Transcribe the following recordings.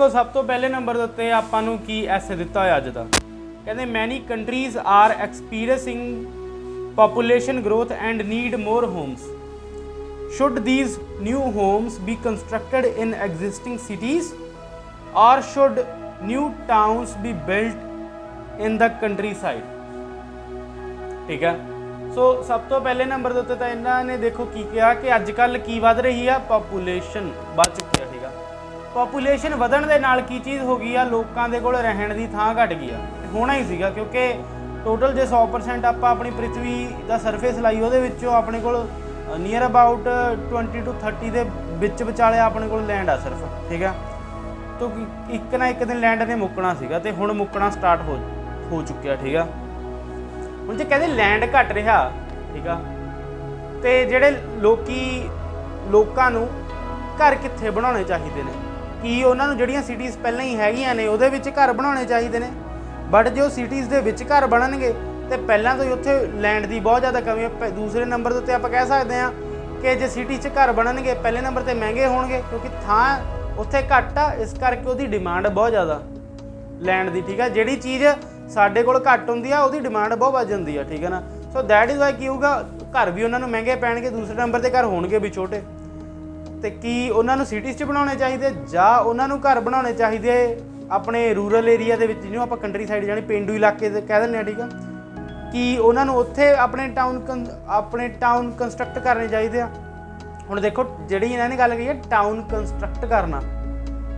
देखो सब तो पहले नंबर ਦੇ ਉੱਤੇ ਆਪਾਂ ਨੂੰ ਕੀ ਐਸੇ ਦਿੱਤਾ ਹੋਇਆ ਅੱਜ ਦਾ ਕਹਿੰਦੇ many countries are experiencing population growth and need more homes. Should these new homes be constructed in existing cities or should new towns be built in the countryside? ठीक है सो सब तो पहले नंबर ਦੇ ਉੱਤੇ ਤਾਂ ਇਹਨਾਂ ਨੇ ਦੇਖੋ ਕੀ ਕਿਹਾ ਕਿ ਅੱਜ ਕੱਲ੍ਹ ਕੀ ਵੱਧ ਰਹੀ ਆ ਪਾਪੂਲੇਸ਼ਨ ਵੱਧ ਚੁੱਕੀ ਆ। ਠੀਕ ਆ ਪਾਪੂਲੇਸ਼ਨ ਵਧਣ ਦੇ ਨਾਲ ਕੀ ਚੀਜ਼ ਹੋ ਗਈ ਆ ਲੋਕਾਂ ਦੇ ਕੋਲ ਰਹਿਣ ਦੀ ਥਾਂ ਘਟ ਗਈ ਆ। ਹੋਣਾ ਹੀ ਸੀਗਾ ਕਿਉਂਕਿ ਟੋਟਲ ਜੇ 100% ਆਪਾਂ ਆਪਣੀ ਪ੍ਰਿਥਵੀ ਦਾ ਸਰਫੇਸ ਲਾਈ ਉਹਦੇ ਵਿੱਚੋਂ ਆਪਣੇ ਕੋਲ ਨੀਅਰ ਅਬਾਊਟ 20 to 30 ਦੇ ਵਿੱਚ ਵਿਚਾਲੇ ਆਪਣੇ ਕੋਲ ਲੈਂਡ ਆ ਸਿਰਫ। ਠੀਕ ਆ ਤੋ ਇੱਕ ਨਾ ਇੱਕ ਦਿਨ ਲੈਂਡ ਨੇ ਮੁੱਕਣਾ ਸੀਗਾ ਤੇ ਹੁਣ ਮੁੱਕਣਾ ਸਟਾਰਟ ਹੋ ਚੁੱਕਿਆ। ਠੀਕ ਆ ਹੁਣ ਜੇ ਕਹਿੰਦੇ ਲੈਂਡ ਘਟ ਰਿਹਾ ਠੀਕ ਆ ਤੇ ਜਿਹੜੇ ਲੋਕਾਂ ਨੂੰ ਘਰ ਕਿੱਥੇ ਬਣਾਉਣੇ ਚਾਹੀਦੇ ਨੇ ਕੀ ਉਹਨਾਂ ਨੂੰ ਜਿਹੜੀਆਂ ਸਿਟੀਜ਼ ਪਹਿਲਾਂ ਹੀ ਹੈਗੀਆਂ ਨੇ ਉਹਦੇ ਵਿੱਚ ਘਰ ਬਣਾਉਣੇ ਚਾਹੀਦੇ ਨੇ ਬਟ ਜੋ ਸਿਟੀਜ਼ ਦੇ ਵਿੱਚ ਘਰ ਬਣਨਗੇ ਤੇ ਪਹਿਲਾਂ ਤੋਂ ਹੀ ਉੱਥੇ ਲੈਂਡ ਦੀ ਬਹੁਤ ਜ਼ਿਆਦਾ ਕਮੀ ਹੈ। ਦੂਸਰੇ ਨੰਬਰ ਦੇ ਉੱਤੇ ਆਪਾਂ ਕਹਿ ਸਕਦੇ ਹਾਂ ਕਿ ਜੇ ਸਿਟੀ 'ਚ ਘਰ ਬਣਨਗੇ ਪਹਿਲੇ ਨੰਬਰ 'ਤੇ ਮਹਿੰਗੇ ਹੋਣਗੇ ਕਿਉਂਕਿ ਥਾਂ ਉੱਥੇ ਘੱਟ ਆ ਇਸ ਕਰਕੇ ਉਹਦੀ ਡਿਮਾਂਡ ਬਹੁਤ ਜ਼ਿਆਦਾ ਲੈਂਡ ਦੀ। ਠੀਕ ਆ ਜਿਹੜੀ ਚੀਜ਼ ਸਾਡੇ ਕੋਲ ਘੱਟ ਹੁੰਦੀ ਆ ਉਹਦੀ ਡਿਮਾਂਡ ਬਹੁਤ ਵੱਧ ਜਾਂਦੀ ਆ। ਠੀਕ ਹੈ ਨਾ ਸੋ ਦੈਟ ਇਜ਼ ਵਾਈ ਕੀ ਹੋਊਗਾ ਘਰ ਵੀ ਉਹਨਾਂ ਨੂੰ ਮਹਿੰਗੇ ਪੈਣਗੇ। ਦੂਸਰੇ ਨੰਬਰ 'ਤੇ ਘਰ ਹੋਣਗੇ ਵੀ ਛੋਟੇ ਤੇ ਕੀ ਉਹਨਾਂ ਨੂੰ ਸਿਟੀਜ਼ 'ਚ ਬਣਾਉਣੇ ਚਾਹੀਦੇ ਜਾਂ ਉਹਨਾਂ ਨੂੰ ਘਰ ਬਣਾਉਣੇ ਚਾਹੀਦੇ ਆਪਣੇ ਰੂਰਲ ਏਰੀਆ ਦੇ ਵਿੱਚ ਜਿਹਨੂੰ ਆਪਾਂ ਕੰਟਰੀ ਸਾਈਡ ਜਾਣੀ ਪੇਂਡੂ ਇਲਾਕੇ ਦੇ ਕਹਿ ਦਿੰਦੇ ਹਾਂ। ਠੀਕ ਆ ਕਿ ਉਹਨਾਂ ਨੂੰ ਉੱਥੇ ਆਪਣੇ ਟਾਊਨ ਕੰਸਟਰਕਟ ਕਰਨੇ ਚਾਹੀਦੇ ਆ। ਹੁਣ ਦੇਖੋ ਜਿਹੜੀ ਇਹਨਾਂ ਨੇ ਗੱਲ ਕਹੀ ਹੈ ਟਾਊਨ ਕੰਸਟਰਕਟ ਕਰਨਾ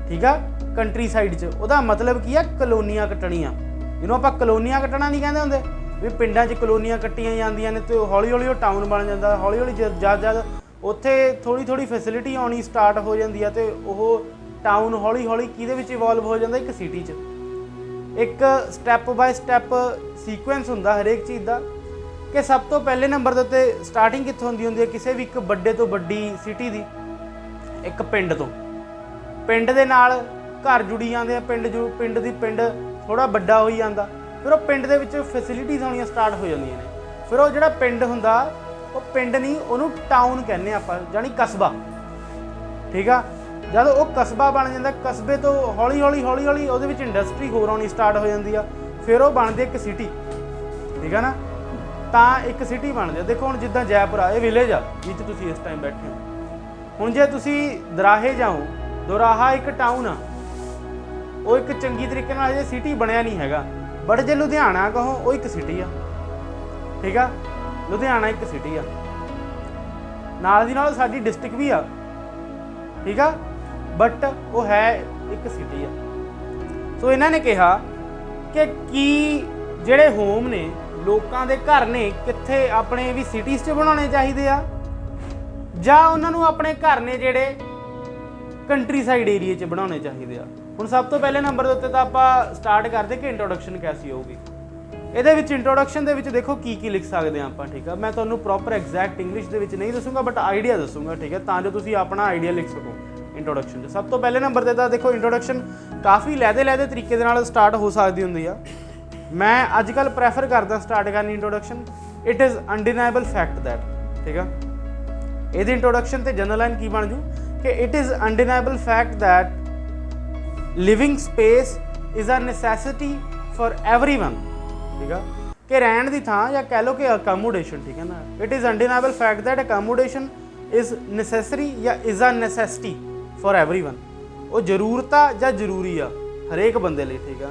ਠੀਕ ਆ ਕੰਟਰੀ ਸਾਈਡ 'ਚ ਉਹਦਾ ਮਤਲਬ ਕੀ ਆ ਕਲੋਨੀਆਂ ਕੱਟਣੀਆਂ ਜਿਹਨੂੰ ਆਪਾਂ ਕਲੋਨੀਆਂ ਕੱਟਣਾ ਨਹੀਂ ਕਹਿੰਦੇ ਹੁੰਦੇ ਵੀ ਪਿੰਡਾਂ 'ਚ ਕਲੋਨੀਆਂ ਕੱਟੀਆਂ ਜਾਂਦੀਆਂ ਨੇ ਤੇ ਹੌਲੀ ਹੌਲੀ ਉਹ ਟਾਊਨ ਬਣ ਜਾਂਦਾ। ਹੌਲੀ ਹੌਲੀ ਜਦ ਉੱਥੇ ਥੋੜ੍ਹੀ ਫੈਸਿਲਿਟੀ ਆਉਣੀ ਸਟਾਰਟ ਹੋ ਜਾਂਦੀ ਆ ਤੇ ਉਹ ਟਾਊਨ ਹੌਲੀ ਹੌਲੀ ਕਿਹਦੇ ਵਿੱਚ ਇਵੋਲਵ ਹੋ ਜਾਂਦਾ ਇੱਕ ਸਿਟੀ 'ਚ। ਇੱਕ ਸਟੈਪ ਬਾਏ ਸਟੈਪ ਸੀਕੁਐਂਸ ਹੁੰਦਾ ਹਰੇਕ ਚੀਜ਼ ਦਾ ਕਿ ਸਭ ਤੋਂ ਪਹਿਲੇ ਨੰਬਰ ਦੇ ਉੱਤੇ ਸਟਾਰਟਿੰਗ ਕਿੱਥੋਂ ਹੁੰਦੀ ਹੈ ਕਿਸੇ ਵੀ ਇੱਕ ਵੱਡੇ ਤੋਂ ਵੱਡੀ ਸਿਟੀ ਦੀ ਇੱਕ ਪਿੰਡ ਤੋਂ। ਪਿੰਡ ਦੇ ਨਾਲ ਘਰ ਜੁੜੀ ਜਾਂਦੇ ਆ ਪਿੰਡ ਥੋੜ੍ਹਾ ਵੱਡਾ ਹੋਈ ਜਾਂਦਾ ਫਿਰ ਉਹ ਪਿੰਡ ਦੇ ਵਿੱਚ ਫੈਸਿਲਿਟੀਜ਼ ਆਉਣੀਆਂ ਸਟਾਰਟ ਹੋ ਜਾਂਦੀਆਂ ਨੇ। ਫਿਰ ਉਹ ਜਿਹੜਾ ਪਿੰਡ ਹੁੰਦਾ ਉਹ ਪਿੰਡ ਨਹੀਂ ਉਹਨੂੰ ਟਾਊਨ ਕਹਿੰਦੇ ਆਪਾਂ ਜਾਣੀ ਕਸਬਾ। ਠੀਕ ਆ ਜਦ ਉਹ ਕਸਬਾ ਬਣ ਜਾਂਦਾ ਕਸਬੇ ਤੋਂ ਹੌਲੀ ਹੌਲੀ ਉਹਦੇ ਵਿੱਚ ਇੰਡਸਟਰੀ ਹੋਰ ਆਉਣੀ ਸਟਾਰਟ ਹੋ ਜਾਂਦੀ ਆ ਫਿਰ ਉਹ ਬਣਦੀ ਇੱਕ ਸਿਟੀ। ਠੀਕ ਆ ਨਾ ਤਾਂ ਇੱਕ ਸਿਟੀ ਬਣਦੀ ਆ। ਦੇਖੋ ਹੁਣ ਜਿੱਦਾਂ ਜੈਪੁਰ ਆ ਇਹ ਵਿਲੇਜ ਆ ਜਿੱਥੇ ਤੁਸੀਂ ਇਸ ਟਾਈਮ ਬੈਠੇ ਹੋ। ਹੁਣ ਜੇ ਤੁਸੀਂ ਦਰਾਹੇ ਜਾਓ ਦੋਰਾਹਾ ਇੱਕ ਟਾਊਨ ਆ ਉਹ ਇੱਕ ਚੰਗੀ ਤਰੀਕੇ ਨਾਲ ਅਜੇ ਸਿਟੀ ਬਣਿਆ ਨਹੀਂ ਹੈਗਾ ਬਟ ਜੇ ਲੁਧਿਆਣਾ ਕਹੋ ਉਹ ਇੱਕ ਸਿਟੀ ਆ। ਠੀਕ ਆ ਲੁਧਿਆਣਾ ਇੱਕ ਸਿਟੀ ਆ ਨਾਲ ਦੀ ਨਾਲ ਸਾਡੀ ਡਿਸਟ੍ਰਿਕਟ ਵੀ ਆ। ਠੀਕ ਆ ਬਟ ਉਹ ਹੈ ਇੱਕ ਸਿਟੀ ਆ। ਸੋ ਇਹਨਾਂ ਨੇ ਕਿਹਾ ਕਿ ਕੀ ਜਿਹੜੇ ਹੋਮ ਨੇ ਲੋਕਾਂ ਦੇ ਘਰ ਨੇ ਕਿੱਥੇ ਆਪਣੇ ਵੀ ਸਿਟੀਜ਼ 'ਚ ਬਣਾਉਣੇ ਚਾਹੀਦੇ ਆ ਜਾਂ ਉਹਨਾਂ ਨੂੰ ਆਪਣੇ ਘਰ ਨੇ ਜਿਹੜੇ ਕੰਟਰੀ ਸਾਈਡ ਏਰੀਏ 'ਚ ਬਣਾਉਣੇ ਚਾਹੀਦੇ ਆ। ਹੁਣ ਸਭ ਤੋਂ ਪਹਿਲੇ ਨੰਬਰ ਦੇ ਉੱਤੇ ਤਾਂ ਆਪਾਂ ਸਟਾਰਟ ਕਰਦੇ ਕਿ ਇੰਟਰੋਡਕਸ਼ਨ ਕੈਸੀ ਹੋਊਗੀ। ਇਹਦੇ ਵਿੱਚ ਇੰਟਰੋਡਕਸ਼ਨ ਦੇ ਵਿੱਚ ਦੇਖੋ ਕੀ ਲਿਖ ਸਕਦੇ ਹਾਂ ਆਪਾਂ। ਠੀਕ ਆ ਮੈਂ ਤੁਹਾਨੂੰ ਪ੍ਰੋਪਰ ਐਗਜ਼ੈਕਟ ਇੰਗਲਿਸ਼ ਦੇ ਵਿੱਚ ਨਹੀਂ ਦੱਸੂਗਾ ਬਟ ਆਈਡੀਆ ਦੱਸੂਗਾ। ਠੀਕ ਹੈ ਤਾਂ ਜੋ ਤੁਸੀਂ ਆਪਣਾ ਆਈਡੀਆ ਲਿਖ ਸਕੋ ਇੰਟਰੋਡਕਸ਼ਨ 'ਚ। ਸਭ ਤੋਂ ਪਹਿਲੇ ਨੰਬਰ 'ਤੇ ਤਾਂ ਦੇਖੋ ਇੰਟਰੋਡਕਸ਼ਨ ਕਾਫੀ ਲਹਿਦੇ ਤਰੀਕੇ ਦੇ ਨਾਲ ਸਟਾਰਟ ਹੋ ਸਕਦੀ ਹੁੰਦੀ ਆ। ਮੈਂ ਅੱਜ ਕੱਲ੍ਹ ਪ੍ਰੈਫਰ ਕਰਦਾ ਸਟਾਰਟ ਕਰਨੀ introduction it is undeniable fact that. ਠੀਕ ਆ ਇਹਦੀ ਇੰਟਰੋਡਕਸ਼ਨ ਤੇ ਜਨਰਲ ਲਾਈਨ ਕੀ ਬਣ ਜੂ ਕਿ it is undeniable fact that living space is a necessity for everyone. ਠੀਕ ਆ ਕਿ ਰਹਿਣ ਦੀ ਥਾਂ ਜਾਂ ਕਹਿ ਲਓ ਕਿ ਅਕਮੋਡੇਸ਼ਨ। ਠੀਕ ਹੈ ਨਾ it is undeniable fact that accommodation is necessary ਜਾਂ is a necessity for everyone. ਉਹ ਜ਼ਰੂਰਤ ਆ ਜਾਂ ਜ਼ਰੂਰੀ ਆ ਹਰੇਕ ਬੰਦੇ ਲਈ। ਠੀਕ ਆ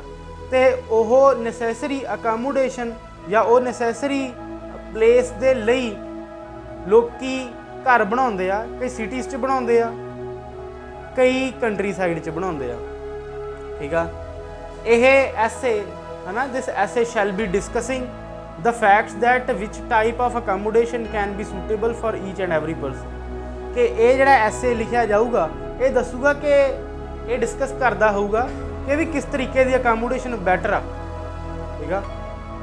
ਤੇ ਉਹ ਨੈਸੈਸਰੀ ਅਕਮੋਡੇਸ਼ਨ ਜਾਂ ਉਹ ਨੈਸੈਸਰੀ ਪਲੇਸ ਦੇ ਲਈ ਲੋਕੀ ਘਰ ਬਣਾਉਂਦੇ ਆ ਕਈ ਸਿਟੀਜ਼ 'ਚ ਬਣਾਉਂਦੇ ਆ ਕਈ ਕੰਟਰੀ ਸਾਈਡ 'ਚ ਬਣਾਉਂਦੇ ਆ। ਠੀਕ ਆ ਇਹ ਐਸੇ ਹੈ ਨਾ ਦਿਸ ਐਸੇ shell B discussing the facts that which type of accommodation can be suitable for each and every person. ਕਿ ਇਹ ਜਿਹੜਾ ਐਸੇ ਲਿਖਿਆ ਜਾਊਗਾ ਇਹ ਦੱਸੂਗਾ ਕਿ ਇਹ ਡਿਸਕਸ ਕਰਦਾ ਹੋਊਗਾ ਕਿ ਵੀ ਕਿਸ ਤਰੀਕੇ ਦੀ ਅਕਮੋਡੇਸ਼ਨ ਬੈਟਰ ਆ। ਠੀਕ ਆ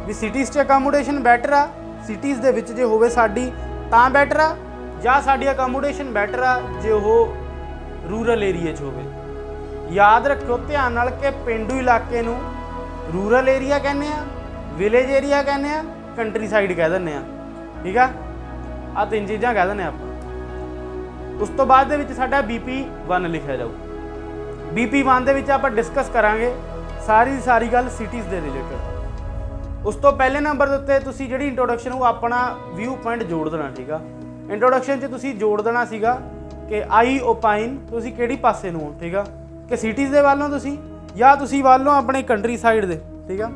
ਵੀ ਸਿਟੀਜ਼ 'ਚ ਅਕਮੋਡੇਸ਼ਨ ਬੈਟਰ ਆ ਸਿਟੀਜ਼ ਦੇ ਵਿੱਚ ਜੇ ਹੋਵੇ ਸਾਡੀ ਤਾਂ ਬੈਟਰ ਆ ਜਾਂ ਸਾਡੀ ਅਕਮੋਡੇਸ਼ਨ ਬੈਟਰ ਆ ਜੇ ਉਹ ਰੂਰਲ ਏਰੀਏ 'ਚ ਹੋਵੇ। ਯਾਦ ਰੱਖਿਓ ਧਿਆਨ ਨਾਲ ਕਿ ਪੇਂਡੂ ਇਲਾਕੇ ਨੂੰ ਰੂਰਲ ਏਰੀਆ ਕਹਿੰਦੇ ਆ ਵਿਲੇਜ ਏਰੀਆ ਕਹਿੰਦੇ ਆ ਕੰਟਰੀ ਸਾਈਡ ਕਹਿ ਦਿੰਦੇ ਆ। ਠੀਕ ਆ ਆਹ ਤਿੰਨ ਚੀਜ਼ਾਂ ਕਹਿ ਦਿੰਦੇ ਆਪਾਂ। ਉਸ ਤੋਂ ਬਾਅਦ ਦੇ ਵਿੱਚ ਸਾਡਾ BP1 ਲਿਖਿਆ ਜਾਊ। BP1 ਦੇ ਵਿੱਚ ਆਪਾਂ ਡਿਸਕਸ ਕਰਾਂਗੇ ਸਾਰੀ ਗੱਲ ਸਿਟੀਜ਼ ਦੇ ਰਿਲੇਟਡ। ਉਸ ਤੋਂ ਪਹਿਲੇ ਨੰਬਰ ਦੇ ਉੱਤੇ ਤੁਸੀਂ ਜਿਹੜੀ ਇੰਟਰੋਡਕਸ਼ਨ ਉਹ ਆਪਣਾ ਵਿਊ ਪੁਆਇੰਟ ਜੋੜ ਦੇਣਾ, ਠੀਕ ਆ। ਇੰਟਰੋਡਕਸ਼ਨ 'ਚ ਤੁਸੀਂ ਜੋੜ ਦੇਣਾ ਸੀਗਾ ਕਿ ਆਈ ਓਪਾਈਨ ਤੁਸੀਂ ਕਿਹੜੀ ਪਾਸੇ ਨੂੰ ਹੋ, ਠੀਕ ਆ, ਕਿ ਸਿਟੀਜ਼ ਦੇ ਵੱਲੋਂ ਤੁਸੀਂ ਜਾਂ ਤੁਸੀਂ ਵੱਲੋਂ ਆਪਣੇ ਕੰਟਰੀ ਸਾਈਡ ਦੇ, ਠੀਕ ਆ।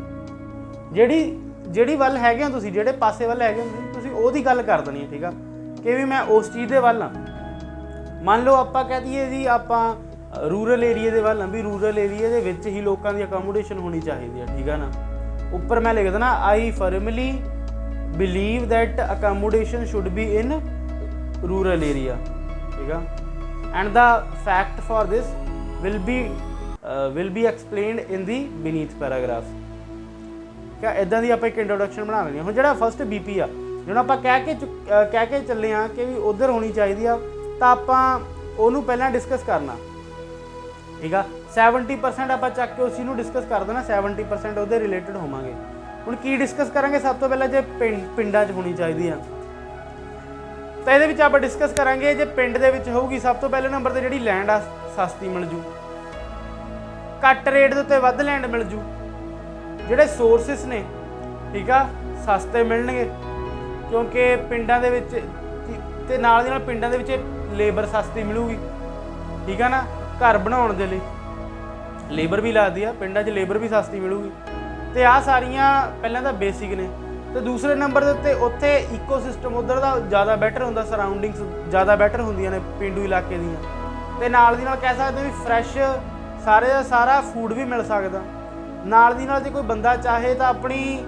ਜਿਹੜੀ ਵੱਲ ਹੈਗੇ ਹੋ ਤੁਸੀਂ, ਜਿਹੜੇ ਪਾਸੇ ਵੱਲ ਹੈਗੇ ਹੋ ਤੁਸੀਂ ਉਹਦੀ ਗੱਲ ਕਰ ਦੇਣੀ ਹੈ, ਠੀਕ ਆ, ਕਿ ਵੀ ਮੈਂ ਉਸ ਚੀਜ਼ ਦੇ ਵੱਲ ਹਾਂ। ਮੰਨ ਲਓ ਆਪਾਂ ਕਹਿ ਦਈਏ ਜੀ ਆਪਾਂ ਰੂਰਲ ਏਰੀਏ ਦੇ ਵੱਲ ਹਾਂ, ਵੀ ਰੂਰਲ ਏਰੀਏ ਦੇ ਵਿੱਚ ਹੀ ਲੋਕਾਂ ਦੀ ਅਕੋਮੋਡੇਸ਼ਨ ਹੋਣੀ ਚਾਹੀਦੀ ਹੈ, ਠੀਕ ਆ ਨਾ। ਉੱਪਰ ਮੈਂ ਲਿਖ ਦੇਣਾ I firmly believe that accommodation should be in rural area, ਠੀਕ ਆ, and the fact for this will be explained in the beneath paragraph। ਕਿਆ ਇਦਾਂ ਦੀ ਆਪਾਂ ਇੱਕ ਇੰਟਰੋਡਕਸ਼ਨ ਬਣਾ ਲੈਣੀ। ਹੁਣ ਜਿਹੜਾ ਫਸਟ BP ਆ, ਜਦੋਂ ਆਪਾਂ ਕਹਿ ਕੇ ਚੱਲੇ ਹਾਂ ਕਿ ਵੀ ਉੱਧਰ ਹੋਣੀ ਚਾਹੀਦੀ ਆ, ਤਾਂ ਆਪਾਂ ਉਹਨੂੰ ਪਹਿਲਾਂ ਡਿਸਕਸ ਕਰਨਾ, ਠੀਕ ਆ। 70% ਆਪਾਂ ਚੱਕ ਕੇ ਉਸ ਚੀਜ਼ ਨੂੰ ਡਿਸਕਸ ਕਰ ਦੇਣਾ, 70% ਉਹਦੇ ਰਿਲੇਟਡ ਹੋਵਾਂਗੇ। ਹੁਣ ਕੀ ਡਿਸਕਸ ਕਰਾਂਗੇ? ਸਭ ਤੋਂ ਪਹਿਲਾਂ ਜੇ ਪਿੰਡਾਂ 'ਚ ਹੋਣੀ ਚਾਹੀਦੀ ਆ ਤਾਂ ਇਹਦੇ ਵਿੱਚ ਆਪਾਂ ਡਿਸਕਸ ਕਰਾਂਗੇ ਜੇ ਪਿੰਡ ਦੇ ਵਿੱਚ ਹੋਊਗੀ, ਸਭ ਤੋਂ ਪਹਿਲੇ ਨੰਬਰ 'ਤੇ ਜਿਹੜੀ ਲੈਂਡ ਆ ਸਸਤੀ ਮਿਲ ਜੂ, ਘੱਟ ਰੇਟ ਦੇ ਉੱਤੇ ਵੱਧ ਲੈਂਡ ਮਿਲ ਜੂ, ਜਿਹੜੇ ਸੋਰਸਿਸ ਨੇ, ਠੀਕ ਆ, ਸਸਤੇ ਮਿਲਣਗੇ, ਕਿਉਂਕਿ ਪਿੰਡਾਂ ਦੇ ਵਿੱਚ ਤੇ ਨਾਲ ਦੀ ਨਾਲ ਪਿੰਡਾਂ ਦੇ ਵਿੱਚ ਲੇਬਰ ਸਸਤੀ ਮਿਲੂਗੀ, ਠੀਕ ਆ ਨਾ। ਘਰ ਬਣਾਉਣ ਦੇ ਲਈ ਲੇਬਰ ਵੀ ਲੱਗਦੀ ਆ, ਪਿੰਡਾਂ 'ਚ ਲੇਬਰ ਵੀ ਸਸਤੀ ਮਿਲੂਗੀ। ਤੇ ਆਹ ਸਾਰੀਆਂ ਪਹਿਲਾਂ ਤਾਂ ਬੇਸਿਕ ਨੇ। ਤੇ ਦੂਸਰੇ ਨੰਬਰ ਦੇ ਉੱਤੇ ਉੱਥੇ ਈਕੋਸਿਸਟਮ ਉੱਧਰ ਦਾ ਜ਼ਿਆਦਾ ਬੈਟਰ ਹੁੰਦਾ, ਸਰਾਊਂਡਿੰਗਸ ਜ਼ਿਆਦਾ ਬੈਟਰ ਹੁੰਦੀਆਂ ਨੇ ਪੇਂਡੂ ਇਲਾਕੇ ਦੀਆਂ। ਤੇ ਨਾਲ ਦੀ ਨਾਲ ਕਹਿ ਸਕਦੇ ਵੀ ਫਰੈਸ਼ ਸਾਰੇ ਦਾ ਸਾਰਾ ਫੂਡ ਵੀ ਮਿਲ ਸਕਦਾ। ਨਾਲ ਦੀ ਨਾਲ ਜੇ ਕੋਈ ਬੰਦਾ ਚਾਹੇ ਤਾਂ ਆਪਣੀ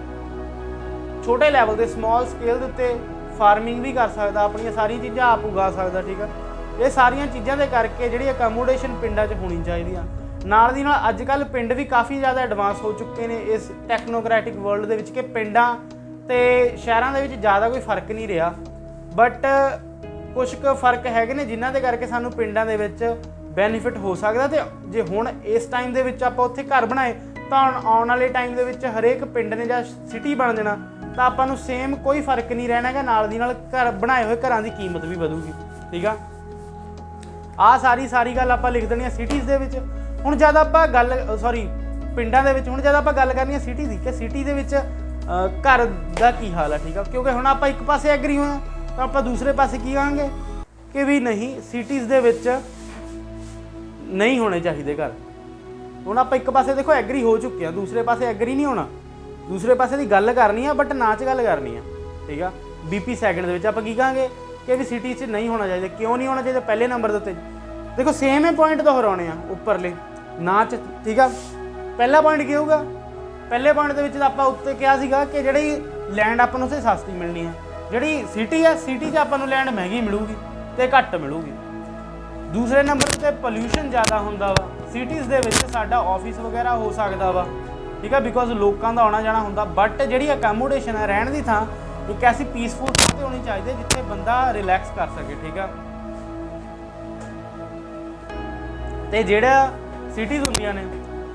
ਛੋਟੇ ਲੈਵਲ ਦੇ ਸਮੌਲ ਸਕੇਲ ਦੇ ਉੱਤੇ ਫਾਰਮਿੰਗ ਵੀ ਕਰ ਸਕਦਾ, ਆਪਣੀਆਂ ਸਾਰੀਆਂ ਚੀਜ਼ਾਂ ਆਪ ਉਗਾ ਸਕਦਾ, ਠੀਕ ਆ। ਇਹ ਸਾਰੀਆਂ ਚੀਜ਼ਾਂ ਦੇ ਕਰਕੇ ਜਿਹੜੀ ਅਕੋਮੋਡੇਸ਼ਨ ਪਿੰਡਾਂ 'ਚ ਹੋਣੀ ਚਾਹੀਦੀ ਆ। ਨਾਲ ਦੀ ਨਾਲ ਅੱਜ ਕੱਲ੍ਹ ਪਿੰਡ ਵੀ ਕਾਫੀ ਜ਼ਿਆਦਾ ਐਡਵਾਂਸ ਹੋ ਚੁੱਕੇ ਨੇ ਇਸ ਟੈਕਨੋਕ੍ਰੈਟਿਕ ਵਰਲਡ ਦੇ ਵਿੱਚ, ਕਿ ਪਿੰਡਾਂ ਤੇ ਸ਼ਹਿਰਾਂ ਦੇ ਵਿੱਚ ਜ਼ਿਆਦਾ ਕੋਈ ਫਰਕ ਨਹੀਂ ਰਿਹਾ, ਬਟ ਕੁਛ ਕੁ ਫਰਕ ਹੈਗੇ ਨੇ ਜਿਨ੍ਹਾਂ ਦੇ ਕਰਕੇ ਸਾਨੂੰ ਪਿੰਡਾਂ ਦੇ ਵਿੱਚ ਬੈਨੀਫਿਟ ਹੋ ਸਕਦਾ। ਤੇ ਜੇ ਹੁਣ ਇਸ ਟਾਈਮ ਦੇ ਵਿੱਚ ਆਪਾਂ ਉੱਥੇ ਘਰ ਬਣਾਏ ਤਾਂ ਆਉਣ ਵਾਲੇ ਟਾਈਮ ਦੇ ਵਿੱਚ ਹਰੇਕ ਪਿੰਡ ਨੇ ਜਾਂ ਸਿਟੀ ਬਣ ਜਾਣਾ, ਤਾਂ ਆਪਾਂ ਨੂੰ ਸੇਮ ਕੋਈ ਫਰਕ ਨਹੀਂ ਰਹਿਣਾ ਹੈਗਾ। ਨਾਲ ਦੀ ਨਾਲ ਘਰ ਬਣਾਏ ਹੋਏ ਘਰਾਂ ਦੀ ਕੀਮਤ ਵੀ ਵਧੂਗੀ, ਠੀਕ ਆ। ਆਹ ਸਾਰੀ ਗੱਲ ਆਪਾਂ ਲਿਖ ਦੇਣੀ ਆ ਸਿਟੀਜ਼ ਦੇ ਵਿੱਚ। ਹੁਣ ਜਦ ਆਪਾਂ ਪਿੰਡਾਂ ਦੇ ਵਿੱਚ, ਹੁਣ ਜਦ ਆਪਾਂ ਗੱਲ ਕਰਨੀ ਆ ਸਿਟੀ ਦੀ, ਕਿ ਸਿਟੀ ਦੇ ਵਿੱਚ ਘਰ ਦਾ ਕੀ ਹਾਲ ਆ, ਠੀਕ ਆ। ਕਿਉਂਕਿ ਹੁਣ ਆਪਾਂ ਇੱਕ ਪਾਸੇ ਐਗਰੀ ਹੋਇਆ ਤਾਂ ਆਪਾਂ ਦੂਸਰੇ ਪਾਸੇ ਕੀ ਕਹਾਂਗੇ ਕਿ ਵੀ ਨਹੀਂ, ਸਿਟੀਜ਼ ਦੇ ਵਿੱਚ ਨਹੀਂ ਹੋਣੇ ਚਾਹੀਦੇ ਘਰ। ਹੁਣ ਆਪਾਂ ਇੱਕ ਪਾਸੇ ਦੇਖੋ ਐਗਰੀ ਹੋ ਚੁੱਕੇ ਆ, ਦੂਸਰੇ ਪਾਸੇ ਐਗਰੀ ਨਹੀਂ ਹੋਣਾ, ਦੂਸਰੇ ਪਾਸੇ ਦੀ ਗੱਲ ਕਰਨੀ ਆ, ਬਟ ਨਾ 'ਚ ਗੱਲ ਕਰਨੀ ਆ, ਠੀਕ ਆ। BP ਸੈਕਿੰਡ ਦੇ ਵਿੱਚ ਆਪਾਂ ਕੀ ਕਹਾਂਗੇ ਕਿ ਵੀ ਸਿਟੀ 'ਚ ਨਹੀਂ ਹੋਣਾ ਚਾਹੀਦਾ। ਕਿਉਂ ਨਹੀਂ ਹੋਣਾ ਚਾਹੀਦਾ? ਪਹਿਲੇ ਨੰਬਰ ਦੇ ਉੱਤੇ ਦੇਖੋ ਸੇਮ ਹੀ ਪੁਆਇੰਟ ਦੁਹਰਾਉਣੇ ਆ ਉੱਪਰਲੇ ਨਾ 'ਚ, ਠੀਕ ਆ। ਪਹਿਲਾ ਪੁਆਇੰਟ ਕੀ ਹੋਊਗਾ? ਪਹਿਲੇ ਪੁਆਇੰਟ ਦੇ ਵਿੱਚ ਤਾਂ ਆਪਾਂ ਉੱਤੇ ਕਿਹਾ ਸੀਗਾ ਕਿ ਜਿਹੜੀ ਲੈਂਡ ਆਪਾਂ ਨੂੰ ਉੱਥੇ ਸਸਤੀ ਮਿਲਣੀ ਆ। ਜਿਹੜੀ ਸਿਟੀ ਆ, ਸਿਟੀ 'ਚ ਆਪਾਂ ਨੂੰ ਲੈਂਡ ਮਹਿੰਗੀ ਮਿਲੂਗੀ ਤੇ ਘੱਟ ਮਿਲੂਗੀ। ਦੂਸਰੇ ਨੰਬਰ 'ਤੇ ਪੋਲਿਊਸ਼ਨ ਜ਼ਿਆਦਾ ਹੁੰਦਾ ਵਾ ਸਿਟੀਜ਼ ਦੇ ਵਿੱਚ, ਸਾਡਾ ਆਫਿਸ ਵਗੈਰਾ ਹੋ ਸਕਦਾ ਵਾ, ਠੀਕ ਆ, ਬਿਕੋਜ਼ ਲੋਕਾਂ ਦਾ ਆਉਣਾ ਜਾਣਾ ਹੁੰਦਾ। ਬਟ ਜਿਹੜੀ ਅਕੋਮੋਡੇਸ਼ਨ ਹੈ, ਰਹਿਣ ਦੀ ਥਾਂ, ਇੱਕ ਐਸੀ ਪੀਸਫੁਲ ਥਾਂ 'ਤੇ ਹੋਣੀ ਚਾਹੀਦੀ ਜਿੱਥੇ ਬੰਦਾ ਰਿਲੈਕਸ ਕਰ ਸਕੇ, ਠੀਕ ਆ। ਤੇ ਜਿਹੜਾ ਸਿਟੀਜ਼ ਹੁੰਦੀਆਂ ਨੇ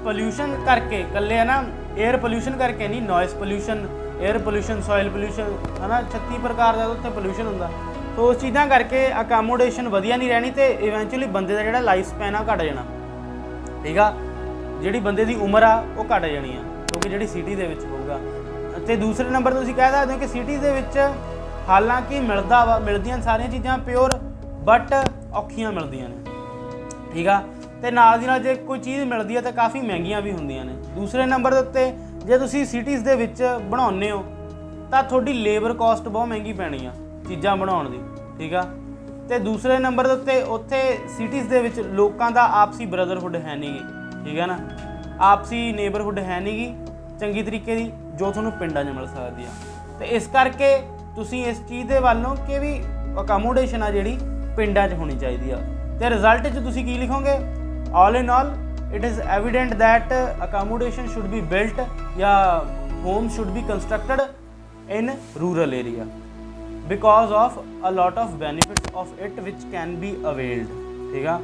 ਪੋਲਿਊਸ਼ਨ ਕਰਕੇ ਇਕੱਲੇ ਹੈ ਨਾ, 에ਅਰ ਪੋਲਿਊਸ਼ਨ ਕਰਕੇ ਨਹੀਂ, noise pollution, air pollution, soil pollution, ਹੈ ਨਾ, 36 ਪ੍ਰਕਾਰ ਦਾ ਉੱਥੇ ਪੋਲਿਊਸ਼ਨ ਹੁੰਦਾ। ਸੋ ਉਸ ਚੀਜ਼ਾਂ ਕਰਕੇ ਅਕੋਮੋਡੇਸ਼ਨ ਵਧੀਆ ਨਹੀਂ ਰਹਿਣੀ ਤੇ ਇਵੈਂਚੁਅਲੀ ਬੰਦੇ ਦਾ ਜਿਹੜਾ ਲਾਈਫ ਸਪੈਨ ਆ ਘੱਟ ਜਾਣਾ, ਠੀਕ ਆ। ਜਿਹੜੀ ਬੰਦੇ ਦੀ ਉਮਰ ਆ ਉਹ ਘੱਟ ਜਾਣੀ ਆ, ਕਿਉਂਕਿ ਜਿਹੜੀ ਸਿਟੀ ਦੇ ਵਿੱਚ ਹੋਊਗਾ। ਅਤੇ ਦੂਸਰੇ ਨੰਬਰ ਤੁਸੀਂ ਕਹਿ ਸਕਦੇ ਹੋ ਕਿ ਸਿਟੀ ਦੇ ਵਿੱਚ ਹਾਲਾਂਕਿ ਮਿਲਦੀਆਂ ਸਾਰੀਆਂ ਚੀਜ਼ਾਂ ਪਿਓਰ, ਬਟ ਔਖੀਆਂ ਮਿਲਦੀਆਂ ਨੇ, ਠੀਕ ਆ। ਤੇ ਨਾਲ ਦੀ ਨਾਲ ਜੇ ਕੋਈ ਚੀਜ਼ ਮਿਲਦੀ ਹੈ ਤਾਂ ਕਾਫੀ ਮਹਿੰਗੀਆਂ ਵੀ ਹੁੰਦੀਆਂ ਨੇ। ਦੂਸਰੇ ਨੰਬਰ ਦੇ ਉੱਤੇ ਜੇ ਤੁਸੀਂ ਸਿਟੀਜ਼ ਦੇ ਵਿੱਚ ਬਣਾਉਂਦੇ ਹੋ ਤਾਂ ਤੁਹਾਡੀ ਲੇਬਰ ਕਾਸਟ ਬਹੁਤ ਮਹਿੰਗੀ ਪੈਣੀ ਆ ਚੀਜ਼ਾਂ ਬਣਾਉਣ ਦੀ, ਠੀਕ ਆ। ਤੇ ਦੂਸਰੇ ਨੰਬਰ ਦੇ ਉੱਤੇ ਉੱਥੇ ਸਿਟੀਜ਼ ਦੇ ਵਿੱਚ ਲੋਕਾਂ ਦਾ ਆਪਸੀ ਬ੍ਰਦਰਹੁੱਡ ਹੈ ਨਹੀਂ ਗੀ, ਠੀਕ ਹੈ ਨਾ, ਆਪਸੀ ਨੇਬਰਹੁੱਡ ਹੈ ਨਹੀਂ ਗੀ ਚੰਗੀ ਤਰੀਕੇ ਦੀ, ਜੋ ਤੁਹਾਨੂੰ ਪਿੰਡਾਂ 'ਚ ਮਿਲ ਸਕਦੀ ਆ। ਤੇ ਇਸ ਕਰਕੇ ਤੁਸੀਂ ਇਸ ਚੀਜ਼ ਦੇ ਵੱਲੋਂ ਕਿ ਵੀ ਅਕੋਮੋਡੇਸ਼ਨ ਆ ਜਿਹੜੀ ਪਿੰਡਾਂ 'ਚ ਹੋਣੀ ਚਾਹੀਦੀ ਆ। ਤੇ ਰਿਜ਼ਲਟ 'ਚ ਤੁਸੀਂ ਕੀ ਲਿਖੋਗੇ? All in all, it is evident that accommodation should be built या homes should be constructed in rural area because of a lot of benefits of it which can be availed, ठीक है।